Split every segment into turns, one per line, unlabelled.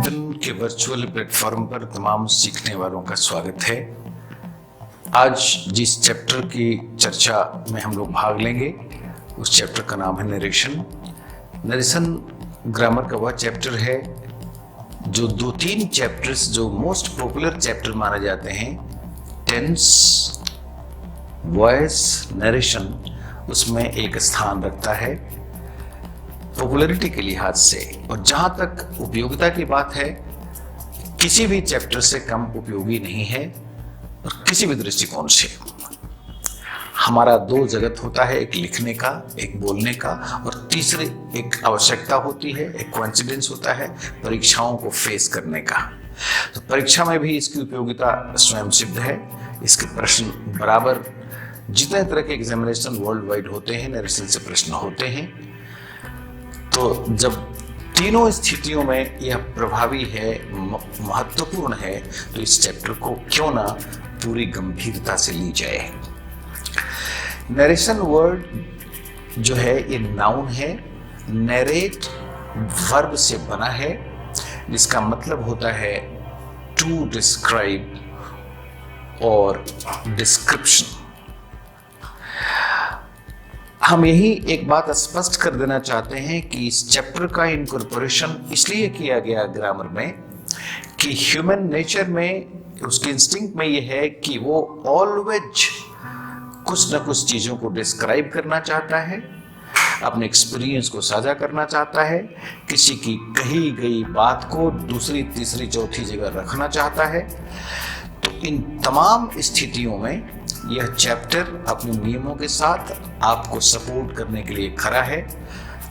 चिंतन के virtual platform पर तमाम सीखने वालों का स्वागत है। आज जिस चैप्टर की चर्चा में हम लोग भाग लेंगे उस चैप्टर का नाम है नरेशन। नरेशन ग्रामर का वह चैप्टर है जो दो तीन चैप्टर्स जो मोस्ट पॉपुलर चैप्टर माने जाते हैं, टेंस, वॉइस, नरेशन, उसमें एक स्थान रखता है पॉपुलैरिटी के लिहाज से। और जहां तक उपयोगिता की बात है, किसी भी चैप्टर से कम उपयोगी नहीं है और किसी भी दृष्टिकोण से। हमारा दो जगत होता है, एक लिखने का, एक बोलने का, और तीसरी एक आवश्यकता होती है, एक कोइंसिडेंस होता है परीक्षाओं को फेस करने का। तो परीक्षा में भी इसकी उपयोगिता स्वयं सिद्ध है। इसके प्रश्न बराबर जितने तरह के एग्जामिनेशन वर्ल्ड वाइड होते हैं, नरेशन से प्रश्न होते हैं। तो जब तीनों स्थितियों में यह प्रभावी है, महत्वपूर्ण है, तो इस चैप्टर को क्यों ना पूरी गंभीरता से ली जाए। नरेशन वर्ड जो है ये नाउन है, नरेट वर्ब से बना है, जिसका मतलब होता है टू डिस्क्राइब और डिस्क्रिप्शन। हम यही एक बात स्पष्ट कर देना चाहते हैं कि इस चैप्टर का इनकॉर्पोरेशन इसलिए किया गया ग्रामर में कि ह्यूमन नेचर में, उसके इंस्टिंक्ट में यह है कि वो ऑलवेज कुछ न कुछ चीज़ों को डिस्क्राइब करना चाहता है, अपने एक्सपीरियंस को साझा करना चाहता है, किसी की कही गई बात को दूसरी, तीसरी, चौथी जगह रखना चाहता है। तो इन तमाम स्थितियों में यह चैप्टर अपने नियमों के साथ आपको सपोर्ट करने के लिए खड़ा है।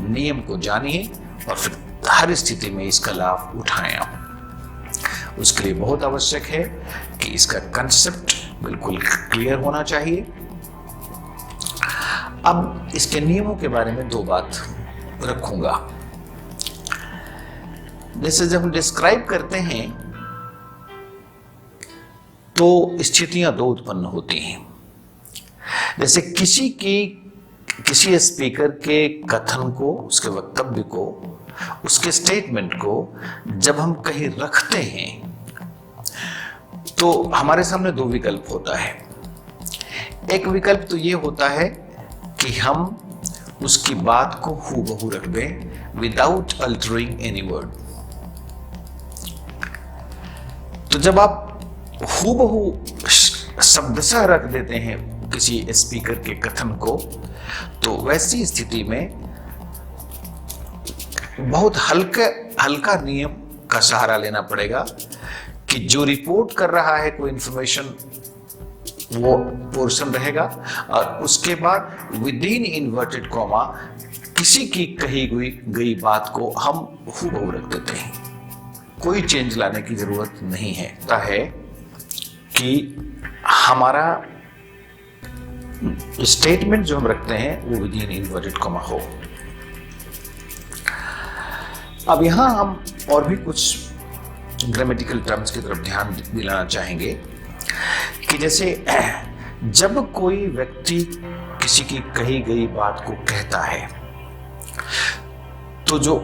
नियम को जानिए और फिर हर स्थिति में इसका लाभ उठाएं आप। उसके लिए बहुत आवश्यक है कि इसका कंसेप्ट बिल्कुल क्लियर होना चाहिए। अब इसके नियमों के बारे में दो बात रखूंगा। जैसे जब हम डिस्क्राइब करते हैं तो स्थितियां दो उत्पन्न होती हैं। जैसे किसी स्पीकर के कथन को, उसके वक्तव्य को, उसके स्टेटमेंट को जब हम कहीं रखते हैं तो हमारे सामने दो विकल्प होता है। एक विकल्प तो ये होता है कि हम उसकी बात को हूबहू रख दें विदाउट अल्टरिंग एनी वर्ड। तो जब आप हूबहू शब्दशः रख देते हैं किसी स्पीकर के कथन को, तो वैसी स्थिति में बहुत हल्का नियम का सहारा लेना पड़ेगा कि जो रिपोर्ट कर रहा है कोई इंफॉर्मेशन, वो पोर्शन रहेगा, और उसके बाद विदिन इन्वर्टेड कॉमा किसी की कही गई बात को हम हूबहू रख देते हैं। कोई चेंज लाने की जरूरत नहीं है कि हमारा स्टेटमेंट जो हम रखते हैं वो विदिन इन्वर्टेड कॉमा हो। अब यहां हम और भी कुछ ग्रामेटिकल टर्म्स की तरफ ध्यान दिलाना चाहेंगे कि जैसे जब कोई व्यक्ति किसी की कही गई बात को कहता है तो जो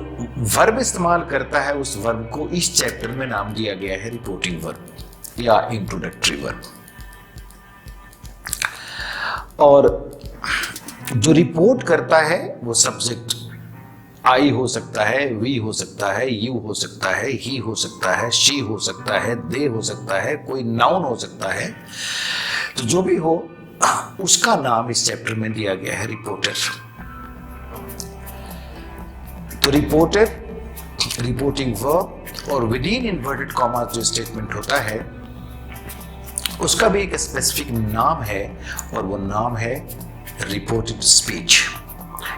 वर्ब इस्तेमाल करता है, उस वर्ब को इस चैप्टर में नाम दिया गया है रिपोर्टिंग वर्ब या इंट्रोडक्टरी वर्ब। और जो रिपोर्ट करता है वो सब्जेक्ट आई हो सकता है, वी हो सकता है, यू हो सकता है, ही हो सकता है, शी हो सकता है, दे हो सकता है, कोई नाउन हो सकता है। तो जो भी हो उसका नाम इस चैप्टर में दिया गया है रिपोर्टर। तो रिपोर्टर, रिपोर्टिंग वर्ब और विदिन इन्वर्टेड कॉमा जो स्टेटमेंट होता है उसका भी एक स्पेसिफिक नाम है, और वो नाम है रिपोर्टेड स्पीच।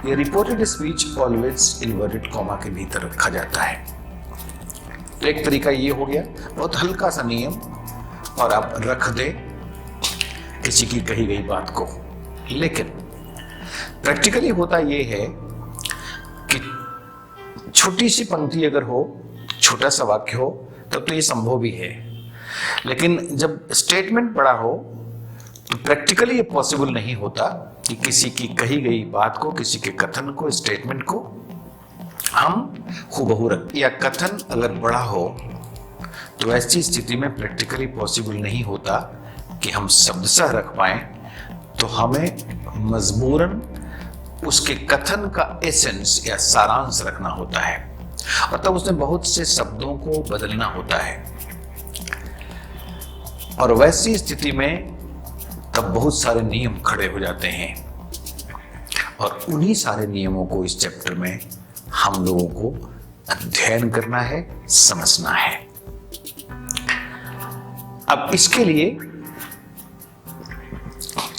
ये reported speech always inverted comma के भीतर रखा जाता है। तो एक तरीका ये हो गया, बहुत हल्का सा नियम, और आप रख दें किसी की कही गई बात को। लेकिन प्रैक्टिकली होता ये है कि छोटी सी पंक्ति अगर हो, छोटा सा वाक्य हो, तब तो ये संभव भी है। लेकिन जब स्टेटमेंट बड़ा हो तो प्रैक्टिकली ये पॉसिबल नहीं होता कि किसी की कही गई बात को, किसी के कथन को, स्टेटमेंट को हम हूबहू रख, या कथन अगर बड़ा हो तो ऐसी स्थिति में प्रैक्टिकली पॉसिबल नहीं होता कि हम शब्दशः रख पाए, तो हमें मजबूरन उसके कथन का एसेंस या सारांश रखना होता है, और तब उसमें बहुत से शब्दों को बदलना होता है। और वैसी स्थिति में तब बहुत सारे नियम खड़े हो जाते हैं, और उन्हीं सारे नियमों को इस चैप्टर में हम लोगों को अध्ययन करना है, समझना है। अब इसके लिए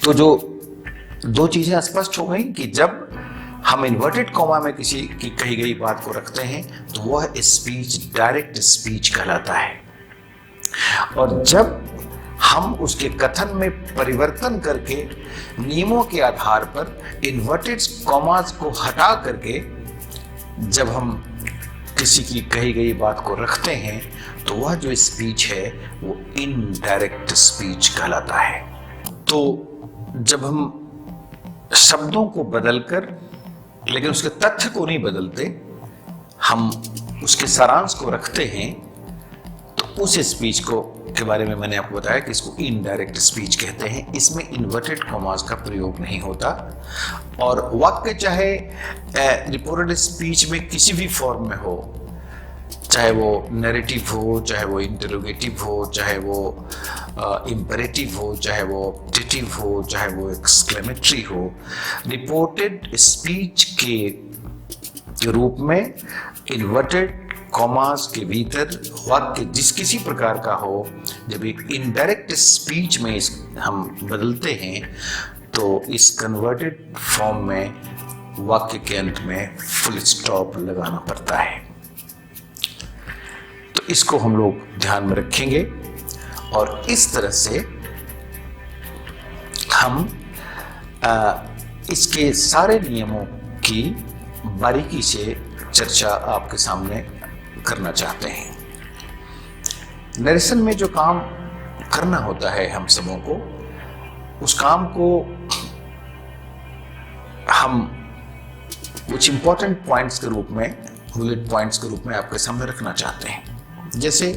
तो जो दो चीजें स्पष्ट हो गई कि जब हम इन्वर्टेड कॉमा में किसी की कही गई बात को रखते हैं तो वह स्पीच डायरेक्ट स्पीच कहलाता है, और जब हम उसके कथन में परिवर्तन करके नियमों के आधार पर इन्वर्टेड कॉमास को हटा करके जब हम किसी की कही गई बात को रखते हैं तो वह जो स्पीच है वो इनडायरेक्ट स्पीच कहलाता है। तो जब हम शब्दों को बदलकर, लेकिन उसके तथ्य को नहीं बदलते, हम उसके सारांश को रखते हैं, तो उस स्पीच को के बारे में मैंने आपको बताया कि इसको इनडायरेक्ट स्पीच कहते हैं। इसमें इन्वर्टेड कॉमास का प्रयोग नहीं होता, और वाक्य चाहे रिपोर्टेड स्पीच में किसी भी फॉर्म में हो, चाहे वो नैरेटिव हो, चाहे वो इंटरोगेटिव हो, चाहे वो इंपेरेटिव हो, चाहे वो ऑप्टेटिव हो, चाहे वो एक्सक्लेमेटरी हो, रिपोर्टेड स्पीच के रूप में इन्वर्टेड कॉमास के भीतर वाक्य जिस किसी प्रकार का हो, जब एक इनडायरेक्ट स्पीच में हम बदलते हैं तो इस कन्वर्टेड फॉर्म में वाक्य के अंत में फुल स्टॉप लगाना पड़ता है। तो इसको हम लोग ध्यान में रखेंगे, और इस तरह से हम इसके सारे नियमों की बारीकी से चर्चा आपके सामने करना चाहते हैं। नरेशन में जो काम करना होता है हम सबों को, उस काम को हम कुछ इंपॉर्टेंट पॉइंट्स के रूप में, बुलेट पॉइंट्स के रूप में आपके सामने रखना चाहते हैं। जैसे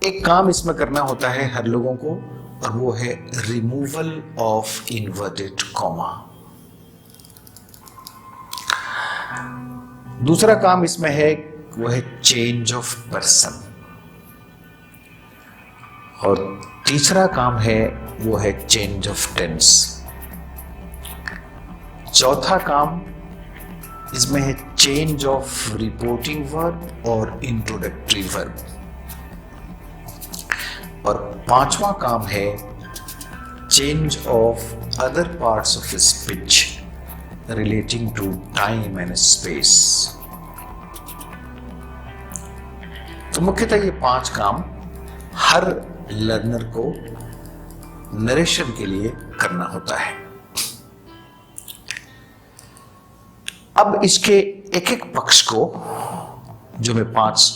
एक काम इसमें करना होता है हर लोगों को, और वो है रिमूवल ऑफ इन्वर्टेड कॉमा। दूसरा काम इसमें है वो है चेंज ऑफ पर्सन, और तीसरा काम है वो है चेंज ऑफ टेंस। चौथा काम इसमें है चेंज ऑफ रिपोर्टिंग वर्ब और इंट्रोडक्टरी वर्ब, और पांचवा काम है change of other parts of speech relating to time and space. तो मुख्यतः ये 5 काम हर लर्नर को नरेशन के लिए करना होता है। अब इसके एक एक पक्ष को, जो मैं 5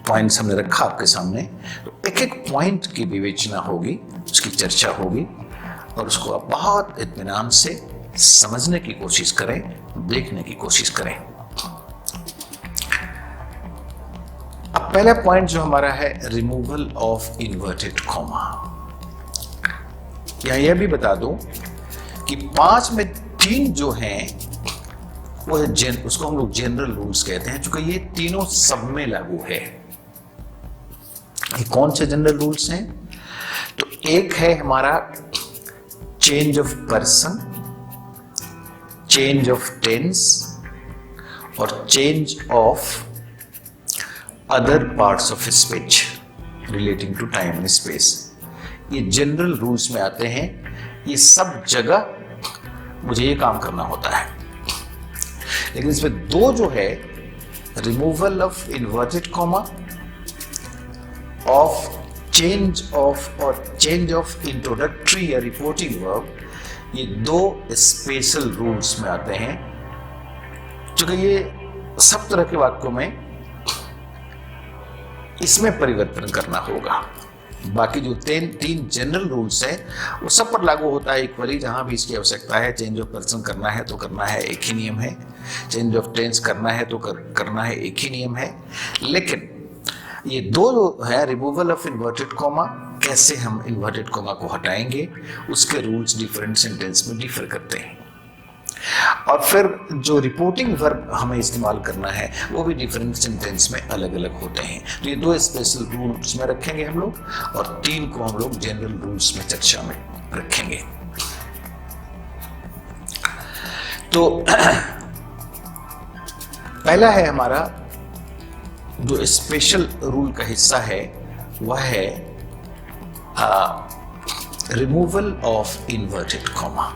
पॉइंट्स हमने रखा आपके सामने, तो एक एक पॉइंट की विवेचना होगी, उसकी चर्चा होगी, और उसको आप बहुत इत्मीनान से समझने की कोशिश करें, देखने की कोशिश करें। अब पहला पॉइंट जो हमारा है रिमूवल ऑफ इन्वर्टेड कॉमा। यह भी बता दूं कि 5 में 3 जो हैं वो है उसको हम लोग जनरल रूल्स कहते हैं, क्योंकि ये तीनों सब में लागू है। ये कौन से जनरल रूल्स हैं? तो एक है हमारा change of person, change of tense और change of other parts of speech relating to time and space. ये जनरल रूल्स में आते हैं। ये सब जगह मुझे ये काम करना होता है, लेकिन इसमें 2 जो है, removal of inverted comma, of change of और चेंज ऑफ इंट्रोडक्टरी या रिपोर्टिंग वर्ब, ये 2 स्पेशल रूल्स में आते हैं, क्योंकि ये सब तरह के वाक्यों में इसमें परिवर्तन करना होगा। बाकी जो तीन जनरल रूल्स है वो सब पर लागू होता है इक्वली। जहां भी इसकी आवश्यकता है, चेंज ऑफ पर्सन करना है तो करना है, एक ही नियम है। चेंज ऑफ टेंस करना है तो करना है, एक ही नियम है। लेकिन ये दो जो है, रिमूवल ऑफ इन्वर्टेड कॉमा, कैसे हम इन्वर्टेड कॉमा को हटाएंगे, उसके रूल्स डिफरेंट सेंटेंस में डिफर करते हैं। और फिर जो रिपोर्टिंग वर्ब हमें इस्तेमाल करना है वो भी डिफरेंट सेंटेंस में अलग अलग होते हैं। तो ये दो स्पेशल रूल्स में रखेंगे हम लोग, और 3 को हम लोग जनरल रूल्स में चर्चा में रखेंगे। तो पहला है हमारा जो स्पेशल रूल का हिस्सा है, वह है removal of inverted comma.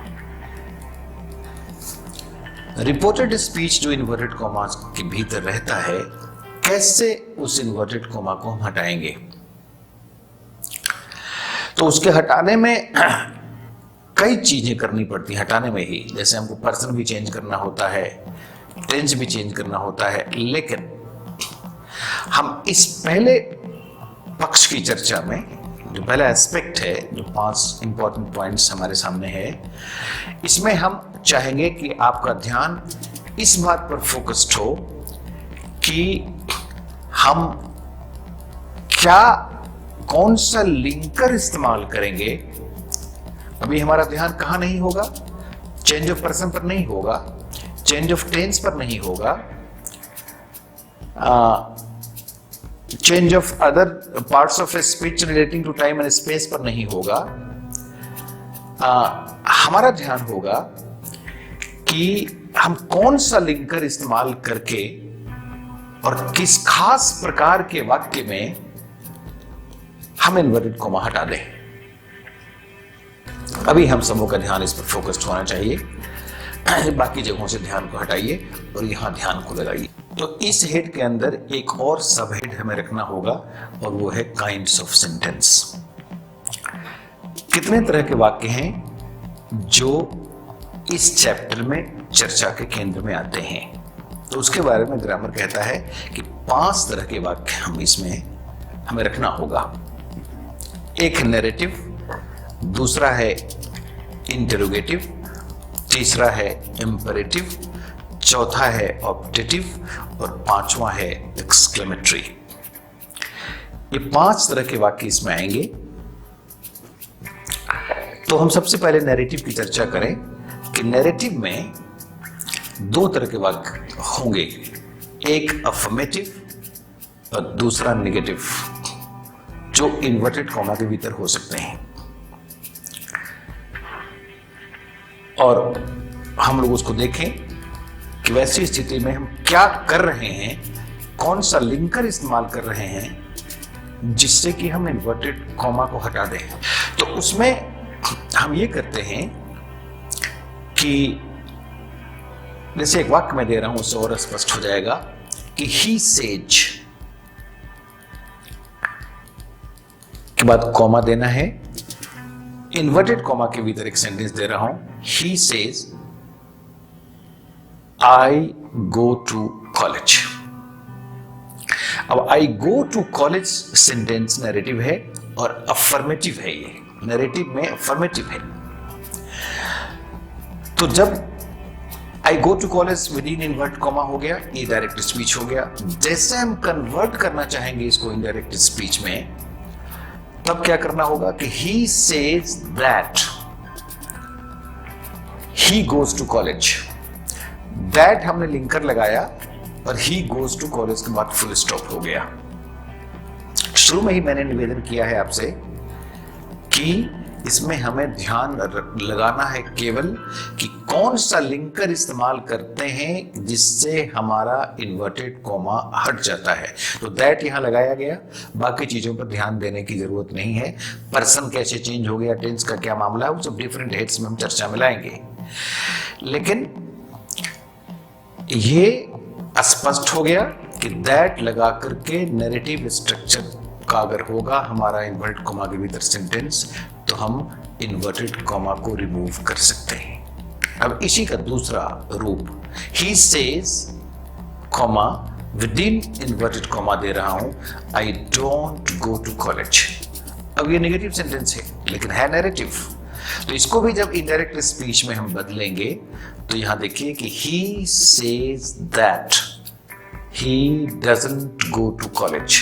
Reported speech जो इन्वर्टेड कॉमा के भीतर रहता है, कैसे उस इन्वर्टेड कॉमा को हम हटाएंगे। तो उसके हटाने में कई चीजें करनी पड़ती हैं हटाने में ही। जैसे हमको पर्सन भी चेंज करना होता है, टेंस भी चेंज करना होता है। लेकिन हम इस पहले पक्ष की चर्चा में, जो पहला एस्पेक्ट है, जो 5 इंपॉर्टेंट पॉइंट्स हमारे सामने है, इसमें हम चाहेंगे कि आपका ध्यान इस बात पर फोकस्ड हो कि हम कौन सा लिंकर इस्तेमाल करेंगे। अभी हमारा ध्यान कहां नहीं होगा, चेंज ऑफ पर्सन पर नहीं होगा, चेंज ऑफ टेंस पर नहीं होगा, change of other parts of speech relating to time and space पर नहीं होगा। हमारा ध्यान होगा कि हम कौन सा लिंकर इस्तेमाल करके और किस खास प्रकार के वाक्य में हम इन्वर्टेड कॉमा हटा दें। अभी हम सबों का ध्यान इस पर फोकस्ड होना चाहिए। बाकी जगहों से ध्यान को हटाइए और यहां ध्यान को लगाइए। तो इस हेड के अंदर एक और सब हेड हमें रखना होगा, और वो है काइंड्स ऑफ सेंटेंस। कितने तरह के वाक्य हैं जो इस चैप्टर में चर्चा के केंद्र में आते हैं। तो उसके बारे में ग्रामर कहता है कि 5 तरह के वाक्य हम इसमें हमें रखना होगा। एक है नैरेटिव, दूसरा है इंटरोगेटिव, तीसरा है इंपेरेटिव, चौथा है ऑप्टेटिव और 5वां है एक्सक्लेमेटरी। ये 5 तरह के वाक्य इसमें आएंगे। तो हम सबसे पहले नैरेटिव की चर्चा करें कि नैरेटिव में 2 तरह के वाक्य होंगे, एक अफर्मेटिव और दूसरा नेगेटिव, जो इन्वर्टेड कॉमा के भीतर हो सकते हैं। और हम लोग उसको देखें कि वैसी स्थिति में हम क्या कर रहे हैं, कौन सा लिंकर इस्तेमाल कर रहे हैं जिससे कि हम इन्वर्टेड कॉमा को हटा दें। तो उसमें हम ये करते हैं कि जैसे एक वाक्य मैं दे रहा हूं, उससे और स्पष्ट हो जाएगा कि ही सेज के बाद कॉमा देना है। इन्वर्टेड कॉमा के भीतर एक सेंटेंस दे रहा हूं, he says I go to college. अब I go to college sentence narrative है और अफर्मेटिव है। ये नैरेटिव में अफर्मेटिव है। तो जब I go to college within invert comma हो गया, ये डायरेक्ट स्पीच हो गया। जैसे हम कन्वर्ट करना चाहेंगे इसको इनडायरेक्ट स्पीच में, तब क्या करना होगा कि he says that he goes to college. That हमने लिंकर लगाया और ही गोज टू कॉलेज के बाद फुल स्टॉप हो गया। शुरू में ही मैंने निवेदन किया है आपसे कि इसमें हमें ध्यान लगाना है केवल कि कौन सा लिंकर इस्तेमाल करते हैं जिससे हमारा इन्वर्टेड कॉमा हट जाता है। तो दैट यहां लगाया गया, बाकी चीजों पर ध्यान देने की जरूरत नहीं है। पर्सन कैसे चेंज हो गया, टेंस का क्या मामला है, वो सब डिफरेंट हेड्स में हम चर्चा में लाएंगे। लेकिन ये स्पष्ट हो गया कि दैट लगा करके नैरेटिव स्ट्रक्चर का अगर होगा हमारा इन्वर्टेड कॉमा के भीतर सेंटेंस, तो हम इन्वर्टेड कॉमा को रिमूव कर सकते हैं। अब इसी का दूसरा रूप, he says comma within inverted comma दे रहा हूं, I don't go to college. अब ये नेगेटिव सेंटेंस है लेकिन है नैरेटिव, तो इसको भी जब इनडायरेक्ट स्पीच में हम बदलेंगे तो यहां देखिए कि he says that he doesn't go to college.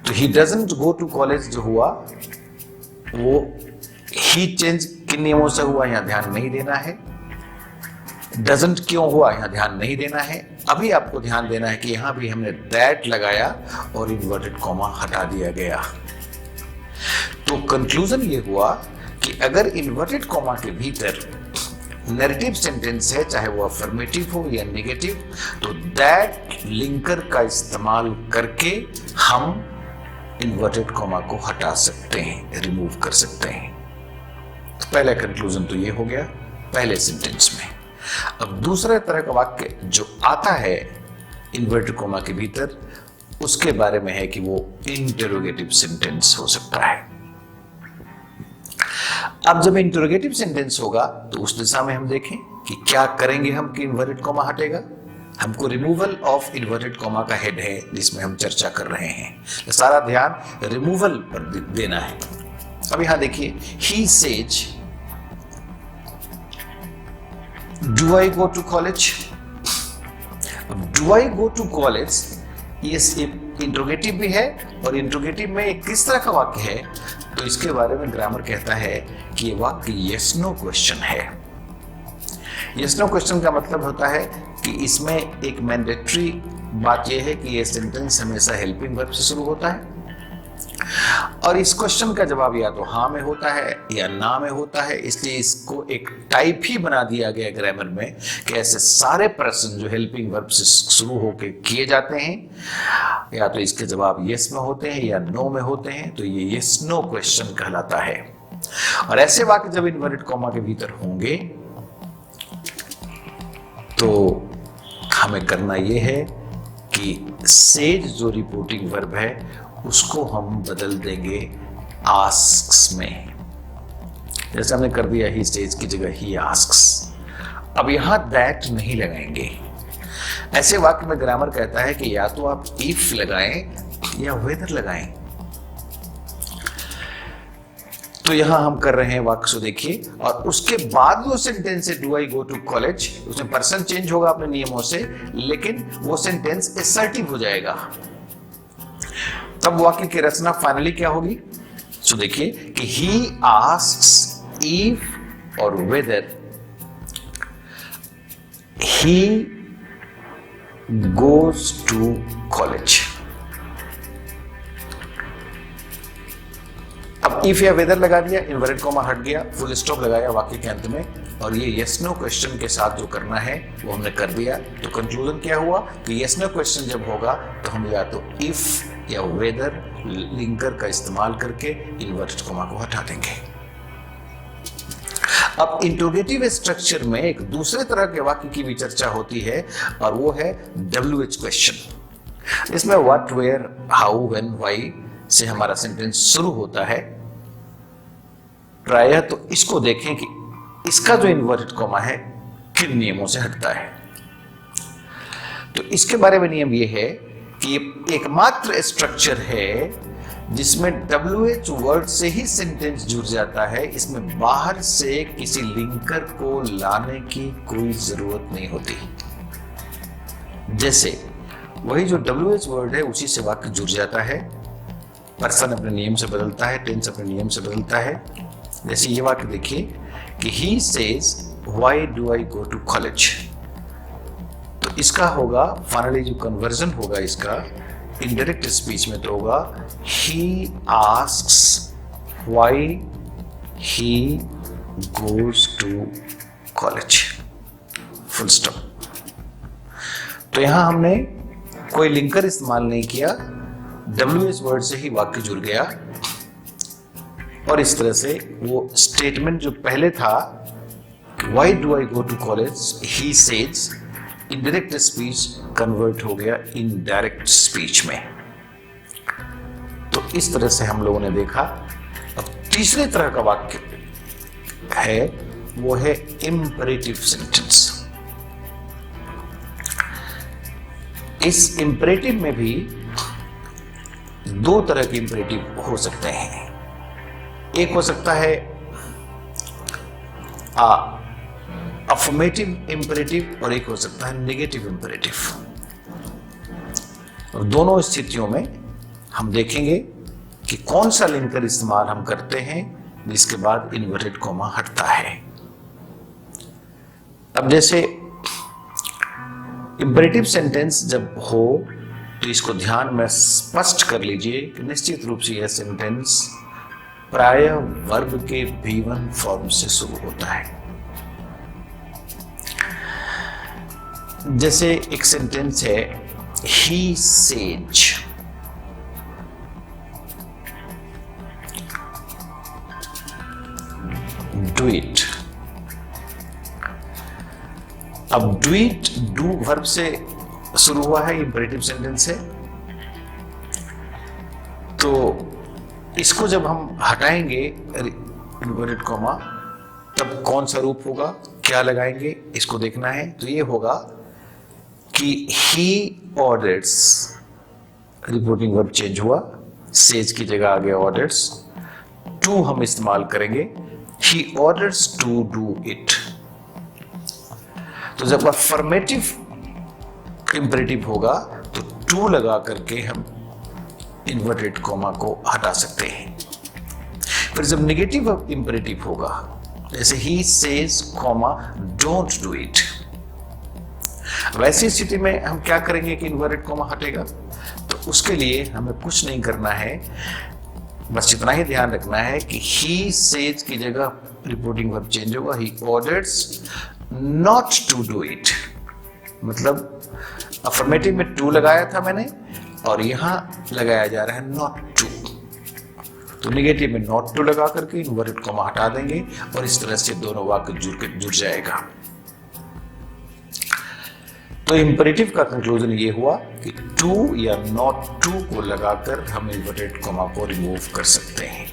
तो he doesn't go to college जो हुआ वो ही चेंज किन नियमों से हुआ यहां ध्यान नहीं देना है, डजंट क्यों हुआ यहां ध्यान नहीं देना है। अभी आपको ध्यान देना है कि यहां भी हमने दैट लगाया और इन्वर्टेड कॉमा हटा दिया गया। तो कंक्लूजन ये हुआ कि अगर इन्वर्टेड कॉमा के भीतर नैरेटिव सेंटेंस है, चाहे वो अफर्मेटिव हो या नेगेटिव, तो दैट लिंकर का इस्तेमाल करके हम इन्वर्टेड कॉमा को हटा सकते हैं, रिमूव कर सकते हैं। तो पहला कंक्लूजन तो ये हो गया पहले सेंटेंस में। अब दूसरा तरह का वाक्य जो आता है इन्वर्टेड कॉमा के भीतर, उसके बारे में है कि वो इंटरोगेटिव सेंटेंस हो सकता है। अब जब इंटरोगेटिव सेंटेंस होगा तो उस दिशा में हम देखें कि क्या करेंगे हम कि इन्वर्टेड कॉमा हटेगा। हमको रिमूवल ऑफ इन्वर्टेड कॉमा का हेड है जिसमें हम चर्चा कर रहे हैं, तो सारा ध्यान रिमूवल पर देना है। अब यहां देखिए he says do I go to college. अब do I go to college ये इंट्रोगेटिव भी है और इंट्रोगेटिव में एक किस तरह का वाक्य है, तो इसके बारे में ग्रामर कहता है कि ये वाक्य यस नो क्वेश्चन है। यस नो क्वेश्चन का मतलब होता है कि इसमें एक मैंडेटरी बात यह है कि ये सेंटेंस हमेशा हेल्पिंग वर्ब से शुरू होता है और इस क्वेश्चन का जवाब या तो हाँ में होता है या ना में होता है। इसलिए इसको एक टाइप ही बना दिया गया ग्रामर में कि ऐसे सारे प्रश्न जो हेल्पिंग वर्ब से शुरू होकर किए जाते हैं या तो इसके जवाब यस में होते हैं या नो में होते हैं, तो ये यस नो क्वेश्चन कहलाता है। और ऐसे वाक्य जब इन्वर्टेड कॉमा के भीतर होंगे तो हमें करना यह है कि सेज जो रिपोर्टिंग वर्ब है उसको हम बदल देंगे आस्क्स में। जैसे हमने कर दिया ही सेज की जगह ही आस्क्स। अब यहां दैट नहीं लगाएंगे। ऐसे वाक्य में ग्रामर कहता है कि या तो आप इफ लगाएं या वेदर लगाएं। तो यहां हम कर रहे हैं वाक्य को देखिए, और उसके बाद वो सेंटेंस है do I go to college, उसमें पर्सन चेंज होगा अपने नियमों से, लेकिन वो सेंटेंस असर्टिव हो जाएगा। तब वाक्य की रचना फाइनली क्या होगी, तो देखिए कि ही आस्क्स इफ और whether he goes to college. अब इफ या वेदर लगा दिया, इन्वर्टेड कॉमा हट गया, फुल स्टॉप लगाया वाक्य के अंत में, और ये यस नो क्वेश्चन के साथ जो करना है वो हमने कर दिया। तो कंक्लूजन क्या हुआ कि यस नो क्वेश्चन जब होगा तो हम या तो इफ या वेदर लिंकर का इस्तेमाल करके इन्वर्टेड कॉमा को हटा देंगे। अब इंट्रोगेटिव स्ट्रक्चर में एक दूसरे तरह के वाक्य की भी चर्चा होती है और वो है WH क्वेश्चन। इसमें what, where, how, when, why से हमारा सेंटेंस शुरू होता है। प्रायः तो इसको देखें कि इसका जो इन्वर्टेड कॉमा है किन नियमों से हटता है। तो इसके बारे में नियम यह है कि ये एकमात्र स्ट्रक्चर है जिसमें WH वर्ड से ही सेंटेंस जुड़ जाता है। इसमें बाहर से किसी लिंकर को लाने की कोई जरूरत नहीं होती। जैसे वही जो WH वर्ड है उसी से वाक्य जुड़ जाता है, पर्सन अपने नियम से बदलता है, टेंस अपने नियम से बदलता है। जैसे ये वाक्य देखिए कि he says why do I go to college, तो इसका होगा फाइनली जो कन्वर्जन होगा इसका इनडायरेक्ट स्पीच में तो होगा he asks why he goes to college, full stop. तो यहां हमने कोई लिंकर इस्तेमाल नहीं किया, WH वर्ड से ही वाक्य जुड़ गया और इस तरह से वो स्टेटमेंट जो पहले था why do I go to college he says, indirect speech convert हो गया इनडायरेक्ट स्पीच में। तो इस तरह से हम लोगों ने देखा। अब तीसरे तरह का वाक्य है वो है इंपेरेटिव सेंटेंस। इस इंपेरेटिव में भी दो तरह के इंपरेटिव हो सकते हैं। एक हो सकता है अफर्मेटिव इंपरेटिव और एक हो सकता है नेगेटिव इंपरेटिव। और दोनों स्थितियों में हम देखेंगे कि कौन सा लिंकर इस्तेमाल हम करते हैं जिसके बाद इन्वर्टेड कॉमा हटता है। अब जैसे इंपरेटिव सेंटेंस जब हो तो इसको ध्यान में स्पष्ट कर लीजिए कि निश्चित रूप से यह सेंटेंस प्रायः वर्ब के V1 फॉर्म से शुरू होता है। जैसे एक सेंटेंस है he said, do it। अब do it do वर्ब से शुरू हुआ है, इंपरेटिव सेंटेंस है, तो इसको जब हम हटाएंगे इन्वर्टेड कॉमा तब कौन सा रूप होगा, क्या लगाएंगे, इसको देखना है। तो ये होगा कि he orders, reporting verb change हुआ, सेज की जगह आ गया orders, to हम इस्तेमाल करेंगे he orders to do it। तो जब अफर्मेटिव इंपरेटिव होगा तो to लगा करके हम इन्वर्टेड कॉमा को हटा सकते हैं। फिर जब नेगेटिव इंपरेटिव होगा जैसे he says comma don't do it, वैसी स्थिति में हम क्या करेंगे कि इन्वर्टेड कॉमा हटेगा। तो उसके लिए हमें कुछ नहीं करना है, बस इतना ही ध्यान रखना है कि he says की जगह रिपोर्टिंग वर्ब चेंज होगा, he orders not to do it। मतलब अफर्मेटिव में to लगाया था मैंने और यहां लगाया जा रहा है not to। तो नेगेटिव में not to लगा करके इन्वर्टेड कॉमा हटा देंगे और इस तरह से दोनों वाक्य जुड़ जाएगा। तो इंपरेटिव का कंक्लूजन ये हुआ कि टू या नॉट टू को लगाकर हम इन्वर्टेड कॉमा को रिमूव कर सकते हैं।